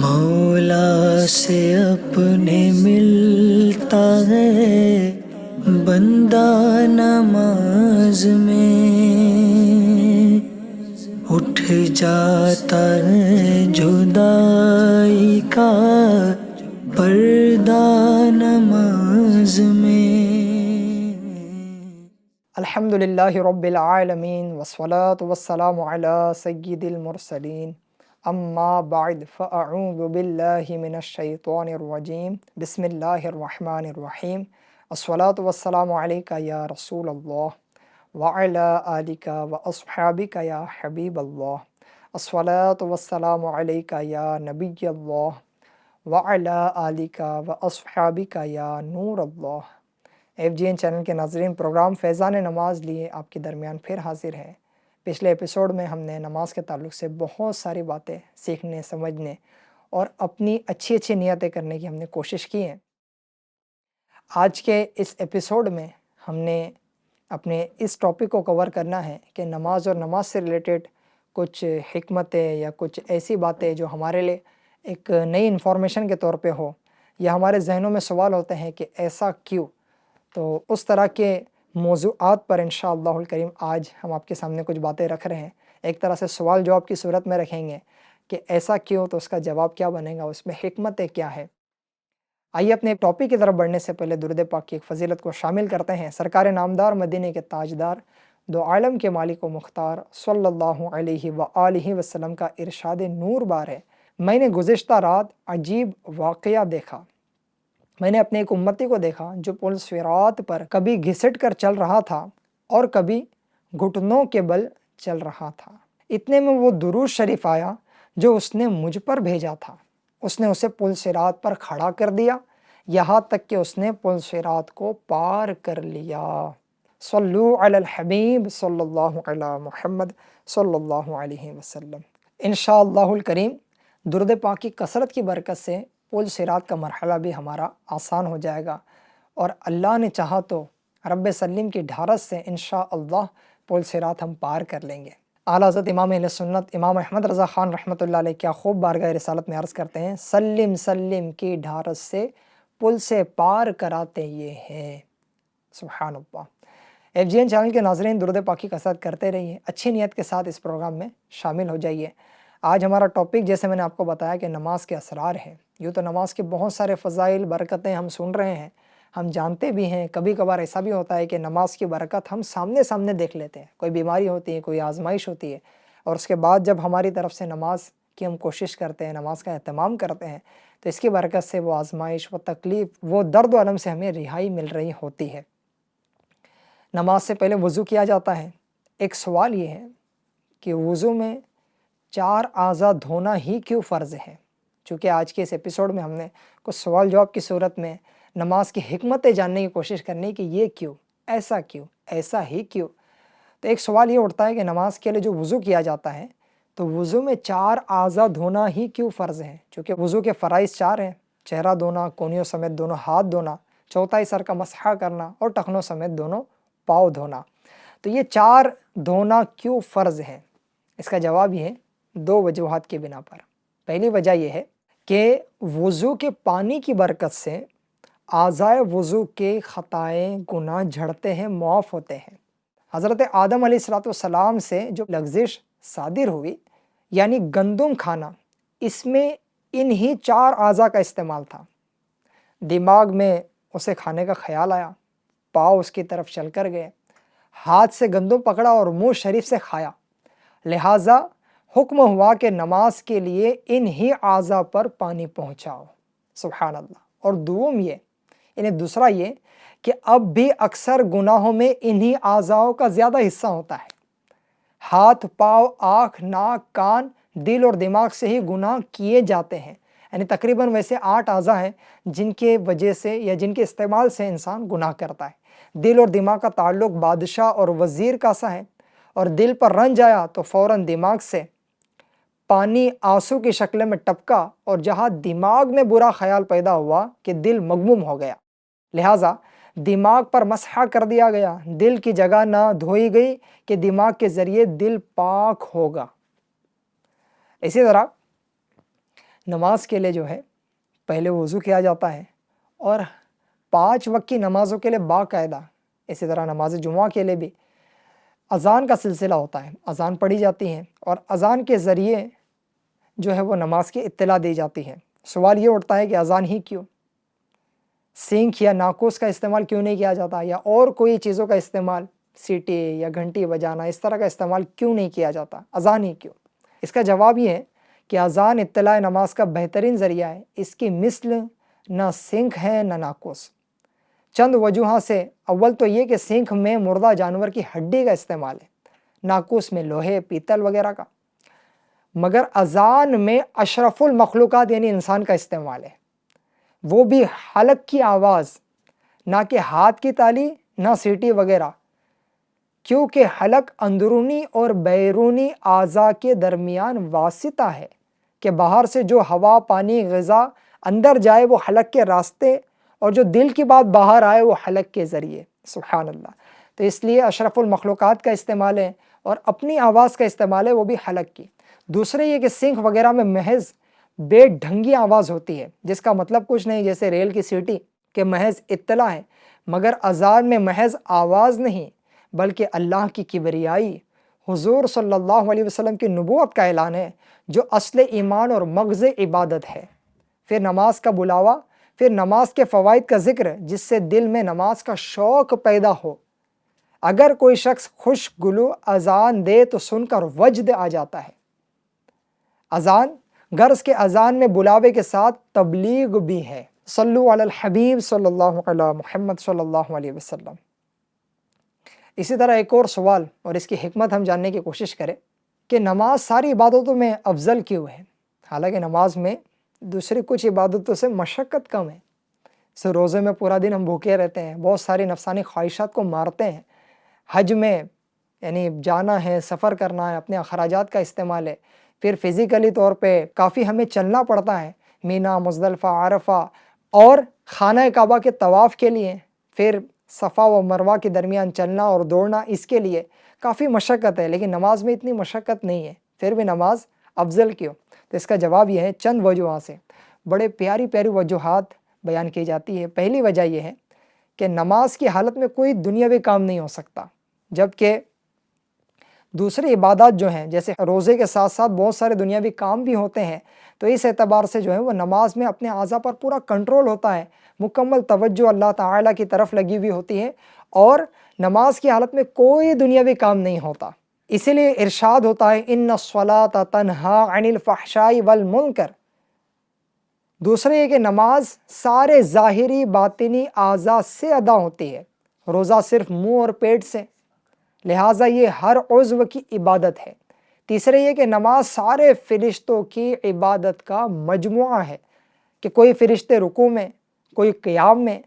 مولا سے اپنے ملتا ہے بندہ نماز میں، اٹھ جاتا ہے جدائی کا پردہ نماز میں۔ الحمدللہ رب العالمین والصلاة والسلام علی سید المرسلین، اما بعد فاعوذ باللہ من الشیطان الرجیم، بسم اللہ الرحمن الرحیم۔ الصلاة والسلام علیکہ یا رسول اللہ وعلی آلک واصحابک یا حبیب اللہ۔ الصلاة والسلام علیکہ یا نبی اللہ وعلی آلک واصحابک یا نور اللہ۔ ایف جی این چینل کے ناظرین، پروگرام فیضان نماز لیے آپ کے درمیان پھر حاضر ہے۔ پچھلے ایپیسوڈ میں ہم نے نماز کے تعلق سے بہت ساری باتیں سیکھنے، سمجھنے اور اپنی اچھی اچھی نیتیں کرنے کی ہم نے کوشش کی ہیں۔ آج کے اس ایپیسوڈ میں ہم نے اپنے اس ٹاپک کو کور کرنا ہے کہ نماز اور نماز سے ریلیٹڈ کچھ حکمتیں یا کچھ ایسی باتیں جو ہمارے لیے ایک نئی انفارمیشن کے طور پہ ہو، یا ہمارے ذہنوں میں سوال ہوتے ہیں کہ ایسا کیوں۔ تو اس طرح کے موضوعات پر انشاءاللہ الکریم آج ہم آپ کے سامنے کچھ باتیں رکھ رہے ہیں۔ ایک طرح سے سوال جواب کی صورت میں رکھیں گے کہ ایسا کیوں، تو اس کا جواب کیا بنے گا، اس میں حکمتیں کیا ہے۔ آئیے اپنے ٹاپک کی طرف بڑھنے سے پہلے درود پاک کی ایک فضیلت کو شامل کرتے ہیں۔ سرکار نامدار، مدینے کے تاجدار، دو عالم کے مالک و مختار صلی اللہ علیہ وآلہ وسلم کا ارشاد نور بار ہے، میں نے گزشتہ رات عجیب واقعہ دیکھا۔ میں نے اپنے ایک امتی کو دیکھا جو پل صراط پر کبھی گھسٹ کر چل رہا تھا اور کبھی گھٹنوں کے بل چل رہا تھا۔ اتنے میں وہ درود شریف آیا جو اس نے مجھ پر بھیجا تھا۔ اس نے اسے پل صراط پر کھڑا کر دیا، یہاں تک کہ اس نے پل صراط کو پار کر لیا۔ صلو علی الحبیب صلی اللہ علی محمد صلی اللہ علیہ وسلم۔ انشاءاللہ الکریم درود پاک کی کثرت کی برکت سے پل صراط کا مرحلہ بھی ہمارا آسان ہو جائے گا، اور اللہ نے چاہا تو رب سلیم کی ڈھارس سے انشاءاللہ پل صراط ہم پار کر لیں گے۔ اعلیٰ حضرت امام اہل سنت امام احمد رضا خان رحمۃ اللہ علیہ کیا خوب بارگاہ رسالت میں عرض کرتے ہیں، سلم سلم کی ڈھارس سے پل سے پار کراتے یہ ہیں۔ سبحان اللہ۔ ایف جی این چینل کے ناظرین، درود پاک کی کثرت کرتے رہیے، اچھی نیت کے ساتھ اس پروگرام میں شامل ہو جائیے۔ آج ہمارا ٹاپک، جیسے میں نے آپ کو بتایا، کہ نماز کے اسرار ہیں۔ یوں تو نماز کے بہت سارے فضائل، برکتیں ہم سن رہے ہیں، ہم جانتے بھی ہیں۔ کبھی کبھار ایسا بھی ہوتا ہے کہ نماز کی برکت ہم سامنے سامنے دیکھ لیتے ہیں۔ کوئی بیماری ہوتی ہے، کوئی آزمائش ہوتی ہے، اور اس کے بعد جب ہماری طرف سے نماز کی ہم کوشش کرتے ہیں، نماز کا اہتمام کرتے ہیں، تو اس کی برکت سے وہ آزمائش، وہ تکلیف، وہ درد و الم سے ہمیں رہائی مل رہی ہوتی ہے۔ نماز سے پہلے وضو کیا جاتا ہے۔ ایک سوال یہ ہے کہ وضو میں 4 اعضاء دھونا ہی کیوں فرض ہے؟ چونکہ آج کے اس ایپیسوڈ میں ہم نے کچھ سوال جواب کی صورت میں نماز کی حکمتیں جاننے کی کوشش کرنی کہ یہ کیوں، ایسا کیوں، ایسا ہی کیوں۔ تو ایک سوال یہ اٹھتا ہے کہ نماز کے لیے جو وضو کیا جاتا ہے، تو وضو میں 4 اعضاء دھونا ہی کیوں فرض ہے؟ چونکہ وضو کے فرائض 4 ہیں: چہرہ دھونا، کونیوں سمیت دونوں ہاتھ دھونا، چوتھائی سر کا مسح کرنا، اور ٹخنوں سمیت دونوں پاؤں دھونا۔ تو یہ 4 دھونا کیوں فرض ہے؟ اس کا جواب یہ ہے 2 وجوہات کی بنا پر۔ پہلی وجہ یہ ہے کہ وضو کے پانی کی برکت سے اعضائے وضو کے خطائیں، گناہ جھڑتے ہیں، معاف ہوتے ہیں۔ حضرت آدم علیہ السلام سے جو لغزش صادر ہوئی، یعنی گندم کھانا، اس میں انہی 4 اعضاء کا استعمال تھا۔ دماغ میں اسے کھانے کا خیال آیا، پاؤں اس کی طرف چل کر گئے، ہاتھ سے گندم پکڑا اور منہ شریف سے کھایا۔ لہٰذا حکم ہوا کہ نماز کے لیے انہی اعضاء پر پانی پہنچاؤ۔ سبحان اللہ۔ اور دوم یہ، یعنی دوسرا یہ کہ اب بھی اکثر گناہوں میں انہی اعضاء کا زیادہ حصہ ہوتا ہے۔ ہاتھ، پاؤں، آنکھ، ناک، کان، دل اور دماغ سے ہی گناہ کیے جاتے ہیں۔ یعنی تقریباً ویسے 8 اعضاء ہیں جن کے وجہ سے یا جن کے استعمال سے انسان گناہ کرتا ہے۔ دل اور دماغ کا تعلق بادشاہ اور وزیر کا سا ہے، اور دل پر رنج آیا تو فوراً دماغ سے پانی آنسو کی شکل میں ٹپکا، اور جہاں دماغ میں برا خیال پیدا ہوا کہ دل مغموم ہو گیا، لہٰذا دماغ پر مسح کر دیا گیا، دل کی جگہ نہ دھوئی گئی کہ دماغ کے ذریعے دل پاک ہوگا۔ اسی طرح نماز کے لیے جو ہے پہلے وضو کیا جاتا ہے، اور 5 وقت کی نمازوں کے لیے باقاعدہ، اسی طرح نماز جمعہ کے لیے بھی اذان کا سلسلہ ہوتا ہے، اذان پڑھی جاتی ہے اور اذان کے ذریعے جو ہے وہ نماز کی اطلاع دی جاتی ہے۔ سوال یہ اٹھتا ہے کہ اذان ہی کیوں؟ سینک یا ناقوس کا استعمال کیوں نہیں کیا جاتا، یا اور کوئی چیزوں کا استعمال، سیٹی یا گھنٹی بجانا، اس طرح کا استعمال کیوں نہیں کیا جاتا؟ اذان ہی کیوں؟ اس کا جواب یہ ہے کہ اذان اطلاع نماز کا بہترین ذریعہ ہے، اس کی مثل نہ سینک ہے نہ ناقوس، چند وجوہات سے۔ اول تو یہ کہ سینک میں مردہ جانور کی ہڈی کا استعمال ہے، ناقوس میں لوہے، پیتل وغیرہ کا، مگر اذان میں اشرف المخلوقات یعنی انسان کا استعمال ہے، وہ بھی حلق کی آواز، نہ کہ ہاتھ کی تالی، نہ سیٹی وغیرہ، کیونکہ حلق اندرونی اور بیرونی اعضاء کے درمیان واسطہ ہے کہ باہر سے جو ہوا، پانی، غذا اندر جائے وہ حلق کے راستے، اور جو دل کی بات باہر آئے وہ حلق کے ذریعے۔ سبحان اللہ۔ تو اس لیے اشرف المخلوقات کا استعمال ہے، اور اپنی آواز کا استعمال ہے، وہ بھی حلق کی۔ دوسرے یہ کہ سینک وغیرہ میں محض بے ڈھنگی آواز ہوتی ہے، جس کا مطلب کچھ نہیں، جیسے ریل کی سیٹی کہ محض اطلاع ہے، مگر اذان میں محض آواز نہیں بلکہ اللہ کی کبریائی، حضور صلی اللہ علیہ وسلم کی نبوت کا اعلان ہے، جو اصل ایمان اور مغز عبادت ہے۔ پھر نماز کا بلاوا، پھر نماز کے فوائد کا ذکر، جس سے دل میں نماز کا شوق پیدا ہو۔ اگر کوئی شخص خوش گلو اذان دے تو سن کر وجد آ جاتا ہے۔ اذان غرض کے اذان میں بلاوے کے ساتھ تبلیغ بھی ہے۔ صلو علی الحبیب صلی اللہ علیہ محمد صلی اللہ علیہ وسلم۔ اسی طرح ایک اور سوال اور اس کی حکمت ہم جاننے کی کوشش کریں کہ نماز ساری عبادتوں میں افضل کیوں ہے؟ حالانکہ نماز میں دوسری کچھ عبادتوں سے مشقت کم ہے۔ سے روزے میں پورا دن ہم بھوکے رہتے ہیں، بہت ساری نفسانی خواہشات کو مارتے ہیں، حج میں یعنی جانا ہے، سفر کرنا ہے، اپنے اخراجات کا استعمال ہے، پھر فزیکلی طور پہ کافی ہمیں چلنا پڑتا ہے، مینا، مزدلفہ، عرفہ اور خانہ کعبہ کے طواف کے لیے، پھر صفا و مروہ کے درمیان چلنا اور دوڑنا، اس کے لیے کافی مشقت ہے، لیکن نماز میں اتنی مشقت نہیں ہے، پھر بھی نماز افضل کیوں؟ تو اس کا جواب یہ ہے، چند وجوہات سے، بڑے پیاری پیاری وجوہات بیان کی جاتی ہے۔ پہلی وجہ یہ ہے کہ نماز کی حالت میں کوئی دنیاوی کام نہیں ہو سکتا، جبکہ دوسری عبادات جو ہیں جیسے روزے کے ساتھ ساتھ بہت سارے دنیاوی کام بھی ہوتے ہیں، تو اس اعتبار سے جو ہے وہ نماز میں اپنے اعضاء پر پورا کنٹرول ہوتا ہے، مکمل توجہ اللہ تعالیٰ کی طرف لگی ہوئی ہوتی ہے، اور نماز کی حالت میں کوئی دنیاوی کام نہیں ہوتا۔ اسی لیے ارشاد ہوتا ہے ان الصلاۃ تنہی عن الفحشاء والمنکر۔ دوسرے یہ کہ نماز سارے ظاہری باطنی اعضاء سے ادا ہوتی ہے، روزہ صرف منہ اور پیٹ سے، لہٰذا یہ ہر عضو کی عبادت ہے۔ تیسرے یہ کہ نماز سارے فرشتوں کی عبادت کا مجموعہ ہے، کہ کوئی فرشتے رکوع میں، کوئی قیام میں،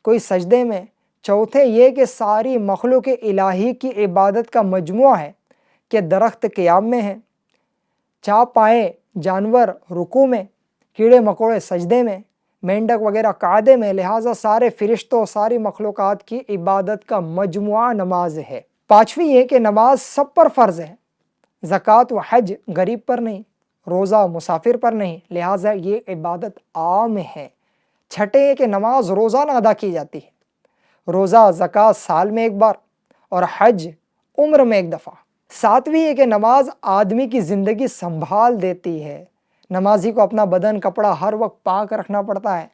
کوئی سجدے میں۔ چوتھے یہ کہ ساری مخلوق الہی کی عبادت کا مجموعہ ہے، کہ درخت قیام میں ہیں، چارپائے جانور رکوع میں، کیڑے مکوڑے سجدے میں، مینڈک وغیرہ قعدے میں، لہٰذا سارے فرشتوں، ساری مخلوقات کی عبادت کا مجموعہ نماز ہے۔ پانچویں یہ کہ نماز سب پر فرض ہے، زکوٰۃ و حج غریب پر نہیں، روزہ مسافر پر نہیں، لہٰذا یہ عبادت عام ہے۔ چھٹے یہ کہ نماز روزانہ ادا کی جاتی ہے، روزہ زکوٰۃ سال میں ایک بار اور حج عمر میں ایک دفعہ۔ ساتویں یہ کہ نماز آدمی کی زندگی سنبھال دیتی ہے، نمازی کو اپنا بدن کپڑا ہر وقت پاک رکھنا پڑتا ہے،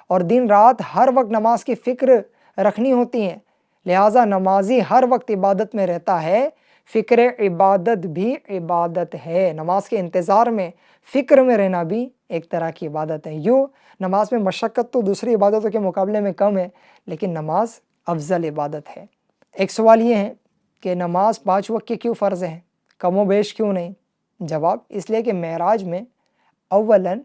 اور دن رات ہر وقت نماز کی فکر رکھنی ہوتی ہے، لہٰذا نمازی ہر وقت عبادت میں رہتا ہے۔ فکر عبادت بھی عبادت ہے، نماز کے انتظار میں فکر میں رہنا بھی ایک طرح کی عبادت ہے۔ یوں نماز میں مشقت تو دوسری عبادتوں کے مقابلے میں کم ہے، لیکن نماز افضل عبادت ہے۔ ایک سوال یہ ہے کہ نماز 5 وقت کی کیوں فرض ہے، کم و بیش کیوں نہیں؟ جواب اس لیے کہ معراج میں اولاً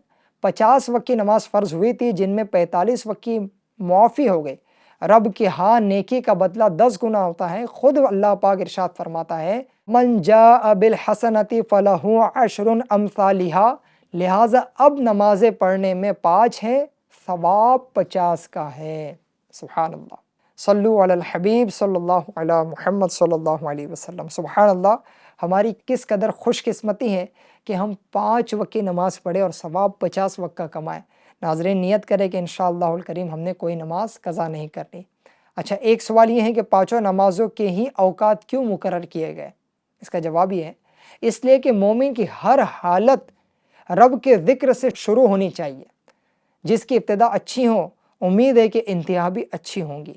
50 وقت کی نماز فرض ہوئی تھی، جن میں 45 وقت کی معافی ہو گئی۔ رب کے ہاں نیکی کا بدلہ 10 گنا ہوتا ہے، خود اللہ پاک ارشاد فرماتا ہے من جاء بالحسنۃ فلہ عشر امثالھا، لہٰذا اب نمازیں پڑھنے میں 5 ہیں، ثواب 50 کا ہے۔ سبحان اللہ۔ صلو علی الحبیب صلی اللہ علیہ محمد صلی اللہ علیہ وسلم۔ سبحان اللہ۔ ہماری کس قدر خوش قسمتی ہے کہ ہم 5 وقت کی نماز پڑھیں اور ثواب 50 وقت کا کمائیں۔ ناظرین نیت کرے کہ انشاءاللہ الکریم ہم نے کوئی نماز قضا نہیں کرنی۔ اچھا، ایک سوال یہ ہے کہ 5 نمازوں کے ہی اوقات کیوں مقرر کیے گئے؟ اس کا جواب یہ ہے، اس لیے کہ مومن کی ہر حالت رب کے ذکر سے شروع ہونی چاہیے۔ جس کی ابتدا اچھی ہو، امید ہے کہ انتہا بھی اچھی ہوں گی۔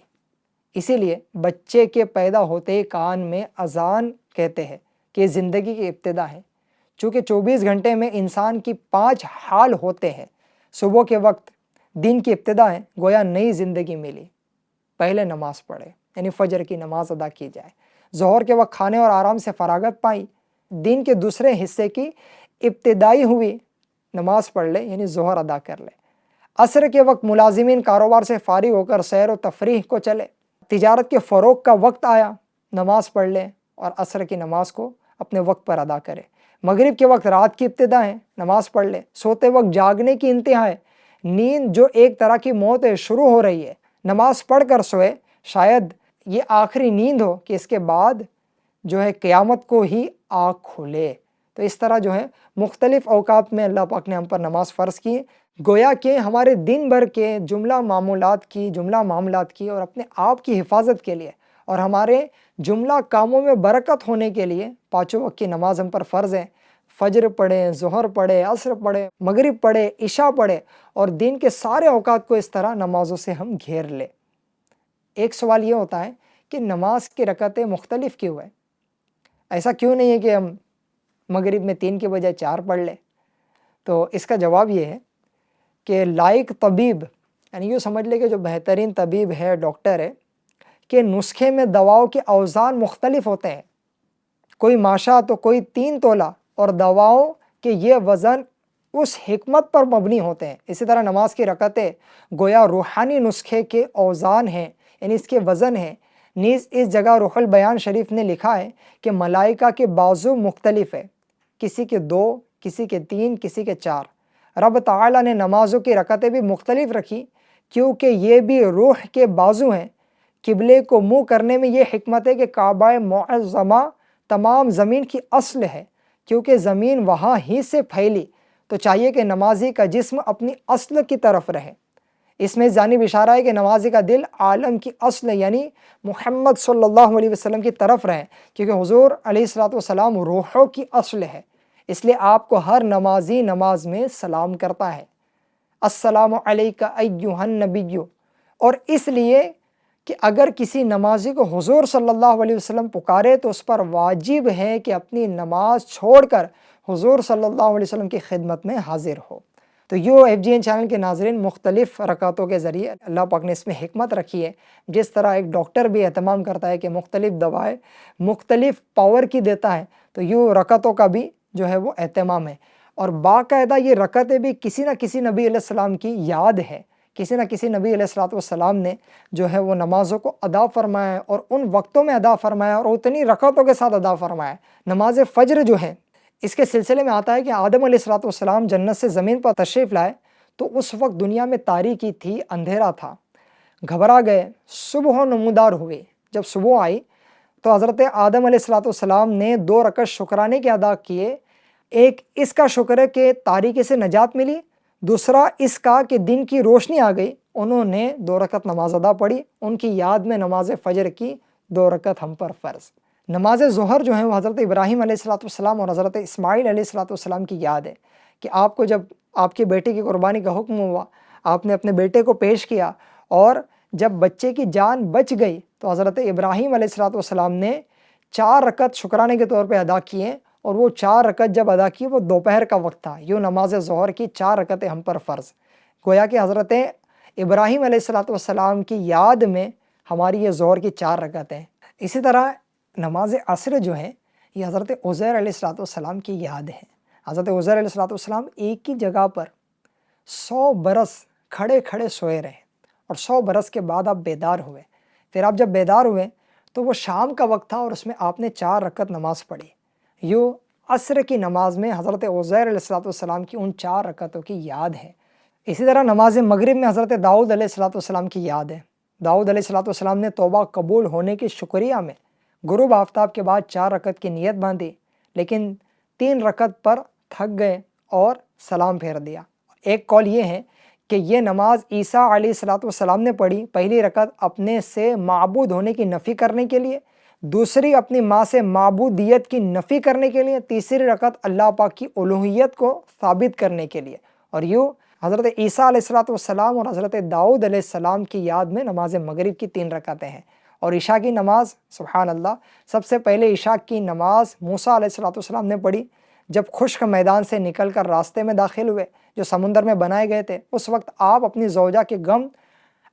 اسی لیے بچے کے پیدا ہوتے ہی کان میں اذان کہتے ہیں کہ یہ زندگی کی ابتدا ہے۔ چونکہ 24 گھنٹے میں انسان کی 5 حال ہوتے ہیں۔ صبح کے وقت دن کی ابتدا ہے، گویا نئی زندگی ملی، پہلے نماز پڑھے یعنی فجر کی نماز ادا کی جائے۔ ظہر کے وقت کھانے اور آرام سے فراغت پائی، دن کے دوسرے حصے کی ابتدائی ہوئی، نماز پڑھ لے یعنی ظہر ادا کر لے۔ عصر کے وقت ملازمین کاروبار سے فارغ ہو کر سیر و تفریح کو چلے۔ تجارت کے فروغ کا وقت آیا، نماز پڑھ لے اور عصر کی نماز کو اپنے وقت پر ادا کرے۔ مغرب کے وقت رات کی ابتدا ہے، نماز پڑھ لے۔ سوتے وقت جاگنے کی انتہا ہے، نیند جو ایک طرح کی موت ہے شروع ہو رہی ہے، نماز پڑھ کر سوئے، شاید یہ آخری نیند ہو کہ اس کے بعد جو ہے قیامت کو ہی آنکھ کھولے۔ تو اس طرح جو ہے مختلف اوقات میں اللہ پاک نے ہم پر نماز فرض کی، گویا کہ ہمارے دن بھر کے جملہ معاملات کی اور اپنے آپ کی حفاظت کے لیے اور ہمارے جملہ کاموں میں برکت ہونے کے لیے 5 وقت کی نماز ہم پر فرض ہے۔ فجر پڑھیں، ظہر پڑھیں، عصر پڑھیں، مغرب پڑھیں، عشاء پڑھیں اور دن کے سارے اوقات کو اس طرح نمازوں سے ہم گھیر لیں۔ ایک سوال یہ ہوتا ہے کہ نماز کی رکعتیں مختلف کیوں ہیں؟ ایسا کیوں نہیں ہے کہ ہم مغرب میں 3 کے بجائے 4 پڑھ لیں؟ تو اس کا جواب یہ ہے کہ لائق طبیب، یعنی یوں سمجھ لے کہ جو بہترین طبیب ہے، ڈاکٹر ہے، کہ نسخے میں دواؤں کے اوزان مختلف ہوتے ہیں، کوئی ماشا تو کوئی 3 تولہ، اور دواؤں کے یہ وزن اس حکمت پر مبنی ہوتے ہیں۔ اسی طرح نماز کی رکعتیں گویا روحانی نسخے کے اوزان ہیں، یعنی اس کے وزن ہیں۔ نیز اس جگہ روح البیان شریف نے لکھا ہے کہ ملائکہ کے بازو مختلف ہے، کسی کے 2، کسی کے 3، کسی کے 4۔ رب تعالیٰ نے نمازوں کی رکعتیں بھی مختلف رکھی کیونکہ یہ بھی روح کے بازو ہیں۔ قبلے کو منہ کرنے میں یہ حکمت ہے کہ کعبہ معظمہ تمام زمین کی اصل ہے، کیونکہ زمین وہاں ہی سے پھیلی، تو چاہیے کہ نمازی کا جسم اپنی اصل کی طرف رہے۔ اس میں جانب اشارہ ہے کہ نمازی کا دل عالم کی اصل یعنی محمد صلی اللہ علیہ وسلم کی طرف رہے، کیونکہ حضور علیہ السلام روحوں کی اصل ہے۔ اس لیے آپ کو ہر نمازی نماز میں سلام کرتا ہے، السلام علیک ایھا النبی، اور اس لیے کہ اگر کسی نمازی کو حضور صلی اللہ علیہ وسلم پکارے تو اس پر واجب ہے کہ اپنی نماز چھوڑ کر حضور صلی اللہ علیہ وسلم کی خدمت میں حاضر ہو۔ تو FGN چینل کے ناظرین، مختلف رکعتوں کے ذریعے اللہ پاک نے اس میں حکمت رکھی ہے۔ جس طرح ایک ڈاکٹر بھی اہتمام کرتا ہے کہ مختلف دوائیں مختلف پاور کی دیتا ہے، تو رکعتوں کا بھی جو ہے وہ اہتمام ہے، اور باقاعدہ یہ رکعتیں بھی کسی نہ کسی نبی علیہ السلام کی یاد ہے، کسی نہ کسی نبی علیہ السلام نے جو ہے وہ نمازوں کو ادا فرمایا اور ان وقتوں میں ادا فرمایا اور اتنی رکعتوں کے ساتھ ادا فرمایا۔ نماز فجر جو ہے، اس کے سلسلے میں آتا ہے کہ آدم علیہ السلام جنت سے زمین پر تشریف لائے تو اس وقت دنیا میں تاریکی تھی، اندھیرا تھا، گھبرا گئے، صبح نمودار ہوئی۔ جب صبح آئی تو حضرت آدم علیہ السلام نے 2 رکعت شکرانے کے ادا کیے۔ ایک اس کا شکر ہے کہ تاریکی سے نجات ملی، دوسرا اس کا کہ دن کی روشنی آ گئی۔ انہوں نے 2 رکعت نماز ادا پڑھی، ان کی یاد میں نماز فجر کی 2 رکعت ہم پر فرض۔ نماز ظہر جو ہے وہ حضرت ابراہیم علیہ السلام اور حضرت اسماعیل علیہ السلام کی یاد ہے کہ آپ کو جب آپ کے بیٹے کی قربانی کا حکم ہوا، آپ نے اپنے بیٹے کو پیش کیا، اور جب بچے کی جان بچ گئی تو حضرت ابراہیم علیہ السلام نے 4 رکعت شکرانے کے طور پہ ادا کیے، اور وہ 4 رکعت جب ادا کی وہ دوپہر کا وقت تھا۔ نماز ظہر کی 4 رکعتیں ہم پر فرض، گویا کہ حضرت ابراہیم علیہ السلام کی یاد میں ہماری یہ ظہر کی 4 رکعتیں ہیں۔ اسی طرح نماز عصر جو ہے یہ حضرت عزیر علیہ السلام کی یاد ہے۔ حضرت عزیر علیہ السلام ایک ہی جگہ پر 100 برس کھڑے کھڑے سوئے رہے، اور 100 برس کے بعد آپ بیدار ہوئے۔ پھر آپ جب بیدار ہوئے تو وہ شام کا وقت تھا، اور اس میں آپ نے 4 رکعت نماز پڑھی۔ عصر کی نماز میں حضرت عزیر علیہ السلام کی ان 4 رکعتوں کی یاد ہے۔ اسی طرح نماز مغرب میں حضرت داؤد علیہ السلام کی یاد ہے۔ داؤد علیہ السلام نے توبہ قبول ہونے کی شکریہ میں غروب آفتاب کے بعد 4 رکعت کی نیت باندھی، لیکن 3 رکعت پر تھک گئے اور سلام پھیر دیا۔ ایک قول یہ ہے کہ یہ نماز عیسیٰ علیہ السلام نے پڑھی، پہلی رکعت اپنے سے معبود ہونے کی نفی کرنے کے لیے، دوسری اپنی ماں سے معبودیت کی نفی کرنے کے لیے، تیسری رکعت اللہ پاک کی الوہیت کو ثابت کرنے کے لیے۔ اور یوں حضرت عیسیٰ علیہ السلام اور حضرت داؤد علیہ السلام کی یاد میں نماز مغرب کی 3 رکعتیں ہیں۔ اور عشاء کی نماز سبحان اللہ، سب سے پہلے عشاء کی نماز موسیٰ علیہ السلام نے پڑھی جب خشک میدان سے نکل کر راستے میں داخل ہوئے جو سمندر میں بنائے گئے تھے۔ اس وقت آپ اپنی زوجہ کے غم،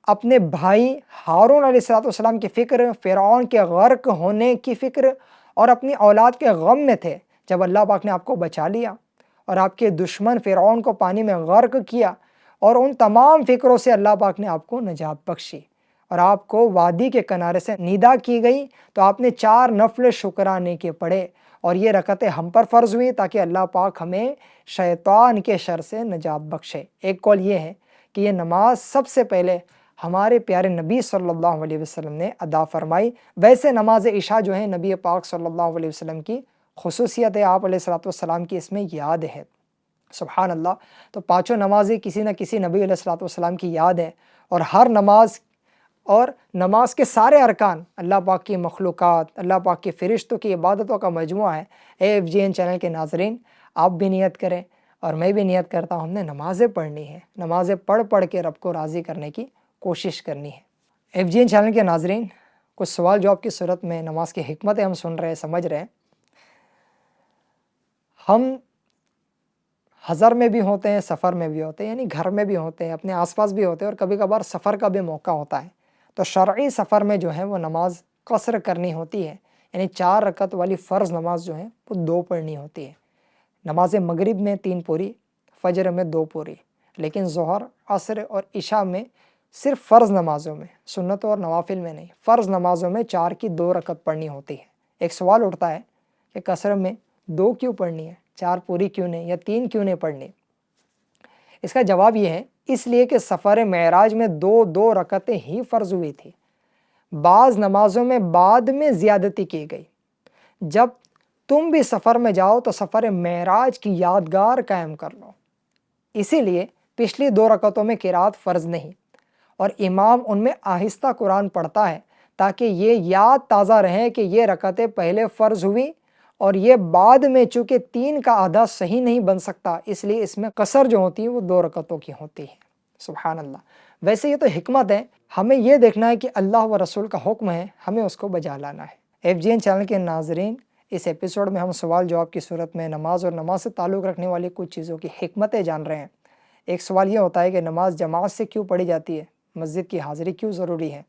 اپنے بھائی ہارون علیہ السلام کی فکر، فرعون کے غرق ہونے کی فکر اور اپنی اولاد کے غم میں تھے۔ جب اللہ پاک نے آپ کو بچا لیا اور آپ کے دشمن فرعون کو پانی میں غرق کیا، اور ان تمام فکروں سے اللہ پاک نے آپ کو نجات بخشی اور آپ کو وادی کے کنارے سے ندا کی گئی، تو آپ نے 4 نفل شکرانے کے پڑھے، اور یہ رکعتیں ہم پر فرض ہوئی تاکہ اللہ پاک ہمیں شیطان کے شر سے نجات بخشے۔ ایک قول یہ ہے کہ یہ نماز سب سے پہلے ہمارے پیارے نبی صلی اللہ علیہ وسلم نے ادا فرمائی۔ ویسے نماز عشاء جو ہے نبی پاک صلی اللہ علیہ وسلم کی خصوصیت ہے، آپ علیہ السلام کی اس میں یاد ہے۔ سبحان اللہ، تو 5 نمازیں کسی نہ کسی نبی علیہ السلام کی یاد ہے، اور ہر نماز اور نماز کے سارے ارکان اللہ پاک کی مخلوقات، اللہ پاک کے فرشتوں کی عبادتوں کا مجموعہ ہے۔ AFGN چینل کے ناظرین، آپ بھی نیت کریں اور میں بھی نیت کرتا ہوں، ہم نے نمازیں پڑھنی ہے، نمازیں پڑھ کے رب کو راضی کرنے کی کوشش کرنی ہے۔ AFGN چینل کے ناظرین، کچھ سوال جواب کی صورت میں نماز کی حکمتیں ہم سن رہے ہیں، سمجھ رہے ہیں۔ ہم حضر میں بھی ہوتے ہیں، سفر میں بھی ہوتے ہیں، یعنی گھر میں بھی ہوتے ہیں، اپنے آس پاس بھی ہوتے ہیں، اور کبھی کبھار سفر کا بھی موقع ہوتا ہے۔ تو شرعی سفر میں جو ہے وہ نماز قصر کرنی ہوتی ہے، یعنی 4 رکعت والی فرض نماز جو ہے وہ 2 پڑھنی ہوتی ہے۔ نماز مغرب میں 3 پوری، فجر میں 2 پوری، لیکن ظہر، عصر اور عشاء میں صرف فرض نمازوں میں، سنتوں اور نوافل میں نہیں، فرض نمازوں میں 4 کی 2 رکعت پڑھنی ہوتی ہے۔ ایک سوال اٹھتا ہے کہ قصر میں 2 کیوں پڑھنی ہے، 4 پوری کیوں نہیں، یا 3 کیوں نہیں پڑھنی؟ اس کا جواب یہ ہے، اس لیے کہ سفر معراج میں 2 رکعتیں ہی فرض ہوئی تھی، بعض نمازوں میں بعد میں زیادتی کی گئی۔ جب تم بھی سفر میں جاؤ تو سفر معراج کی یادگار قائم کر لو، اسی لیے پچھلی 2 رکعتوں میں قرات فرض نہیں، اور امام ان میں آہستہ قرآن پڑھتا ہے تاکہ یہ یاد تازہ رہے کہ یہ رکعتیں پہلے فرض ہوئی، اور یہ بعد میں چونکہ 3 کا آدھا صحیح نہیں بن سکتا، اس لیے اس میں قصر جو ہوتی ہے وہ 2 رکعتوں کی ہوتی ہے۔ سبحان اللہ۔ ویسے یہ تو حکمت ہے، ہمیں یہ دیکھنا ہے کہ اللہ و رسول کا حکم ہے، ہمیں اس کو بجا لانا ہے۔ AFGN چینل کے ناظرین، اس ایپیسوڈ میں ہم سوال جواب کی صورت میں نماز اور نماز سے تعلق رکھنے والی کچھ چیزوں کی حکمتیں جان رہے ہیں۔ ایک سوال یہ ہوتا ہے کہ نماز جماعت سے کیوں پڑھی جاتی ہے، مسجد کی حاضری کیوں ضروری ہے؟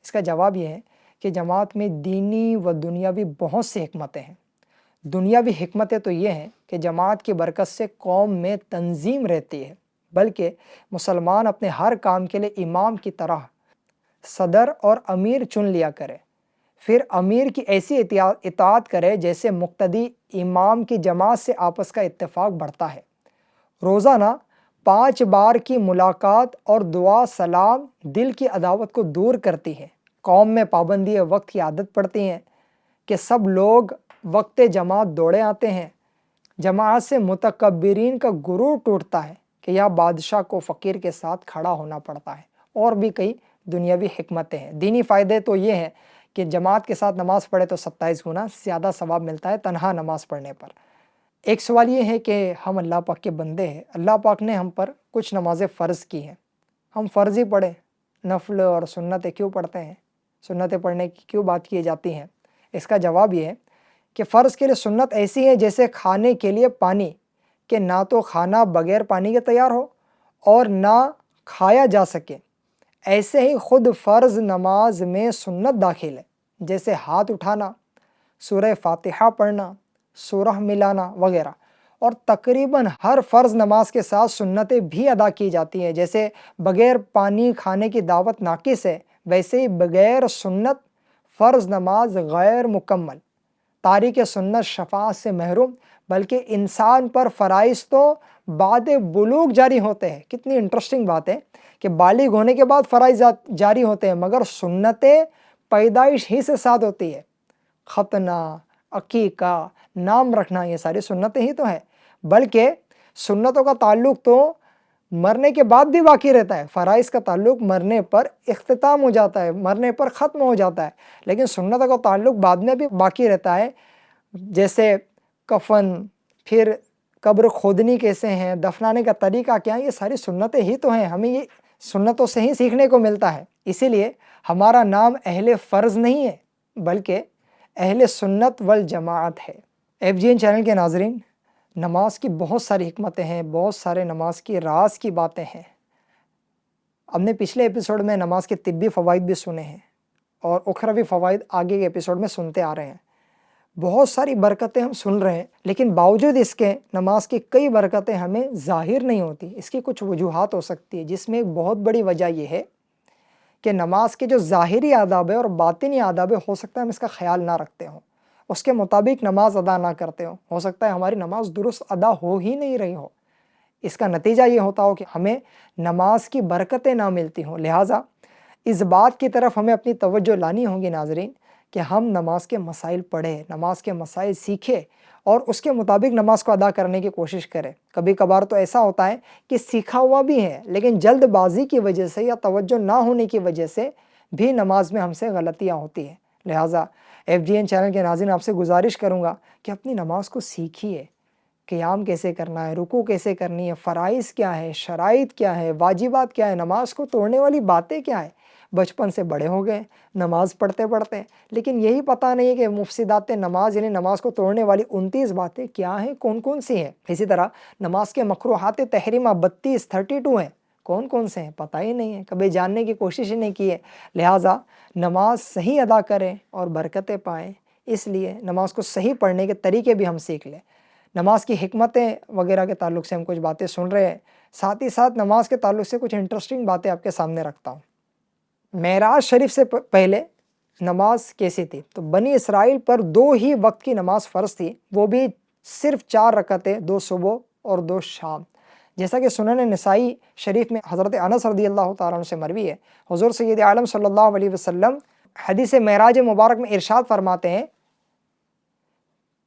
اس کا جواب یہ ہے کہ جماعت میں دینی و دنیاوی بہت سی حکمتیں ہیں۔ دنیاوی حکمتیں تو یہ ہیں کہ جماعت کی برکت سے قوم میں تنظیم رہتی ہے، بلکہ مسلمان اپنے ہر کام کے لیے امام کی طرح صدر اور امیر چن لیا کرے، پھر امیر کی ایسی اطاعت کرے جیسے مقتدی امام کی جماعت سے آپس کا اتفاق بڑھتا ہے۔ روزانہ 5 بار کی ملاقات اور دعا سلام دل کی عداوت کو دور کرتی ہے۔ قوم میں پابندی وقت کی عادت پڑتی ہے کہ سب لوگ وقت جماعت دوڑے آتے ہیں۔ جماعت سے متکبرین کا غرور ٹوٹتا ہے کہ یا بادشاہ کو فقیر کے ساتھ کھڑا ہونا پڑتا ہے۔ اور بھی کئی دنیاوی حکمتیں ہیں۔ دینی فائدے تو یہ ہیں کہ جماعت کے ساتھ نماز پڑھے تو 27 گنا زیادہ ثواب ملتا ہے تنہا نماز پڑھنے پر۔ ایک سوال یہ ہے کہ ہم اللہ پاک کے بندے ہیں، اللہ پاک نے ہم پر کچھ نمازیں فرض کی ہیں، ہم فرض ہی پڑھیں، نفل اور سنتیں کیوں پڑھتے ہیں؟ سنتیں پڑھنے کی کیوں بات کی جاتی ہیں؟ اس کا جواب یہ ہے کہ فرض کے لیے سنت ایسی ہے جیسے کھانے کے لیے پانی، کہ نہ تو کھانا بغیر پانی کے تیار ہو اور نہ کھایا جا سکے، ایسے ہی خود فرض نماز میں سنت داخل ہے، جیسے ہاتھ اٹھانا، سورہ فاتحہ پڑھنا، سورہ ملانا وغیرہ۔ اور تقریباً ہر فرض نماز کے ساتھ سنتیں بھی ادا کی جاتی ہیں، جیسے بغیر پانی کھانے کی دعوت ناقص ہے، ویسے ہی بغیر سنت فرض نماز غیر مکمل، تارک سنت شفاعت سے محروم، بلکہ انسان پر فرائض تو بعد بلوغ جاری ہوتے ہیں۔ کتنی انٹرسٹنگ بات ہے کہ بالغ ہونے کے بعد فرائض جاری ہوتے ہیں، مگر سنتیں پیدائش ہی سے ساتھ ہوتی ہے۔ ختنہ، عقیقہ، نام رکھنا، یہ ساری سنتیں ہی تو ہیں، بلکہ سنتوں کا تعلق تو مرنے کے بعد بھی باقی رہتا ہے۔ فرائض کا تعلق مرنے پر اختتام ہو جاتا ہے، مرنے پر ختم ہو جاتا ہے، لیکن سنتوں کا تعلق بعد میں بھی باقی رہتا ہے، جیسے کفن، پھر قبر کھودنی کیسے ہیں، دفنانے کا طریقہ کیا ہے، یہ ساری سنتیں ہی تو ہیں، ہمیں یہ سنتوں سے ہی سیکھنے کو ملتا ہے۔ اسی لیے ہمارا نام اہل فرض نہیں ہے، بلکہ اہل سنت والجماعت ہے۔ FGN چینل کے ناظرین، نماز کی بہت ساری حکمتیں ہیں، بہت سارے نماز کی راز کی باتیں ہیں۔ ہم نے پچھلے ایپیسوڈ میں نماز کے طبی فوائد بھی سنے ہیں، اور اخروی فوائد آگے کے ایپیسوڈ میں سنتے آ رہے ہیں۔ بہت ساری برکتیں ہم سن رہے ہیں، لیکن باوجود اس کے نماز کی کئی برکتیں ہمیں ظاہر نہیں ہوتی۔ اس کی کچھ وجوہات ہو سکتی ہے، جس میں ایک بہت بڑی وجہ یہ ہے کہ نماز کے جو ظاہری آداب ہے اور باطنی آداب ہے، ہو سکتا ہے ہم اس کا خیال نہ رکھتے ہوں، اس کے مطابق نماز ادا نہ کرتے ہو سکتا ہے ہماری نماز درست ادا ہو ہی نہیں رہی ہو۔ اس کا نتیجہ یہ ہوتا ہو کہ ہمیں نماز کی برکتیں نہ ملتی ہوں۔ لہٰذا اس بات کی طرف ہمیں اپنی توجہ لانی ہوگی ناظرین کہ ہم نماز کے مسائل پڑھیں، نماز کے مسائل سیکھیں اور اس کے مطابق نماز کو ادا کرنے کی کوشش کریں۔ کبھی کبھار تو ایسا ہوتا ہے کہ سیکھا ہوا بھی ہے، لیکن جلد بازی کی وجہ سے یا توجہ نہ ہونے کی وجہ سے بھی نماز میں ہم سے غلطیاں ہوتی ہیں۔ لہٰذا FGN چینل کے ناظرین، آپ سے گزارش کروں گا کہ اپنی نماز کو سیکھیے، قیام کیسے کرنا ہے، رکوع کیسے کرنی ہے، فرائض کیا ہے، شرائط کیا ہے، واجبات کیا ہے، نماز کو توڑنے والی باتیں کیا ہے۔ بچپن سے بڑے ہو گئے نماز پڑھتے پڑھتے، لیکن یہی پتہ نہیں ہے کہ مفسدات نماز یعنی نماز کو توڑنے والی 29 باتیں کیا ہیں، کون کون سی ہیں۔ اسی طرح نماز کے مکروہات تحریمہ 32 ہیں، کون کون سے ہیں پتہ ہی نہیں ہے، کبھی جاننے کی کوشش ہی نہیں کی ہے۔ لہٰذا نماز صحیح ادا کریں اور برکتیں پائیں، اس لیے نماز کو صحیح پڑھنے کے طریقے بھی ہم سیکھ لیں۔ نماز کی حکمتیں وغیرہ کے تعلق سے ہم کچھ باتیں سن رہے ہیں، ساتھ ہی ساتھ نماز کے تعلق سے کچھ انٹرسٹنگ باتیں آپ کے سامنے رکھتا ہوں۔ معراج شریف سے پہلے نماز کیسی تھی؟ تو بنی اسرائیل پر 2 ہی وقت کی نماز فرض تھی، وہ بھی صرف 4 رکعتیں، 2 صبح اور 2 شام۔ جیسا کہ سنن نسائی شریف میں حضرت انس رضی اللہ تعالیٰ عنہ سے مروی ہے، حضور سید عالم صلی اللہ علیہ وسلم حدیث معراج مبارک میں ارشاد فرماتے ہیں،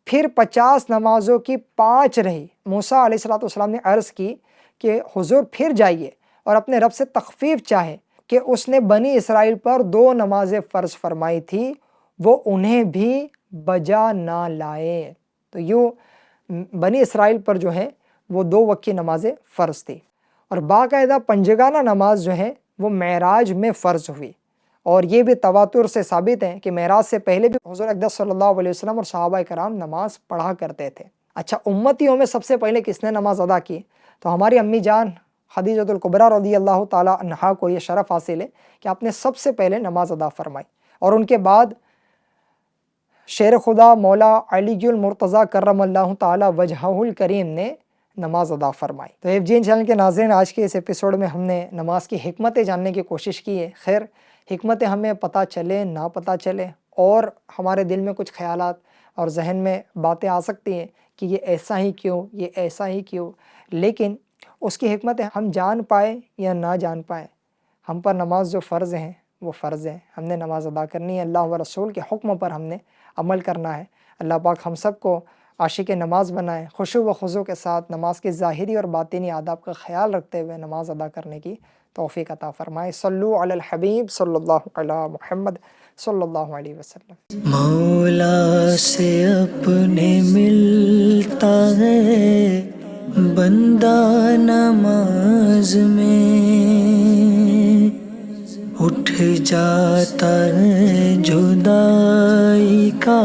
پھر 50 نمازوں کی 5 رہی۔ موسیٰ علیہ السلام نے عرض کی کہ حضور پھر جائیے اور اپنے رب سے تخفیف چاہے کہ اس نے بنی اسرائیل پر 2 نمازیں فرض فرمائی تھی، وہ انہیں بھی بجا نہ لائے۔ تو یوں بنی اسرائیل پر جو ہے وہ 2 وقت کی نمازیں فرض تھی، اور باقاعدہ پنجگانہ نماز جو ہے وہ معراج میں فرض ہوئی، اور یہ بھی تواتر سے ثابت ہے کہ معراج سے پہلے بھی حضور اقدس صلی اللہ علیہ وسلم اور صحابہ کرام نماز پڑھا کرتے تھے۔ اچھا، امتیوں میں سب سے پہلے کس نے نماز ادا کی؟ تو ہماری امی جان خدیجۃ الکبریٰ رضی اللہ تعالیٰ عنہا کو یہ شرف حاصل ہے کہ آپ نے سب سے پہلے نماز ادا فرمائی، اور ان کے بعد شیر خدا مولا علی المرتضیٰ کرم اللہ تعالیٰ وجہہ الکریم نے نماز ادا فرمائی۔ تو FGN چینل کے ناظرین، آج کے اس ایپیسوڈ میں ہم نے نماز کی حکمتیں جاننے کی کوشش کی ہے۔ خیر، حکمتیں ہمیں پتہ چلے نہ پتہ چلے، اور ہمارے دل میں کچھ خیالات اور ذہن میں باتیں آ سکتی ہیں کہ یہ ایسا ہی کیوں، یہ ایسا ہی کیوں، لیکن اس کی حکمتیں ہم جان پائے یا نہ جان پائیں، ہم پر نماز جو فرض ہیں وہ فرض ہیں، ہم نے نماز ادا کرنی ہے، اللہ و رسول کے حکم پر ہم نے عمل کرنا ہے۔ اللہ پاک ہم سب کو عاشق نماز بنائے، خشوع و خضوع کے ساتھ نماز کے ظاہری اور باطنی آداب کا خیال رکھتے ہوئے نماز ادا کرنے کی توفیق عطا فرمائے۔ صلو علی الحبیب صلی اللہ علی محمد صلی اللہ علیہ وسلم۔ مولا سے اپنے ملتا ہے بندہ نماز میں، اٹھ جاتا ہے جدائی کا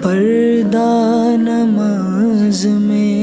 پردہ نماز میں۔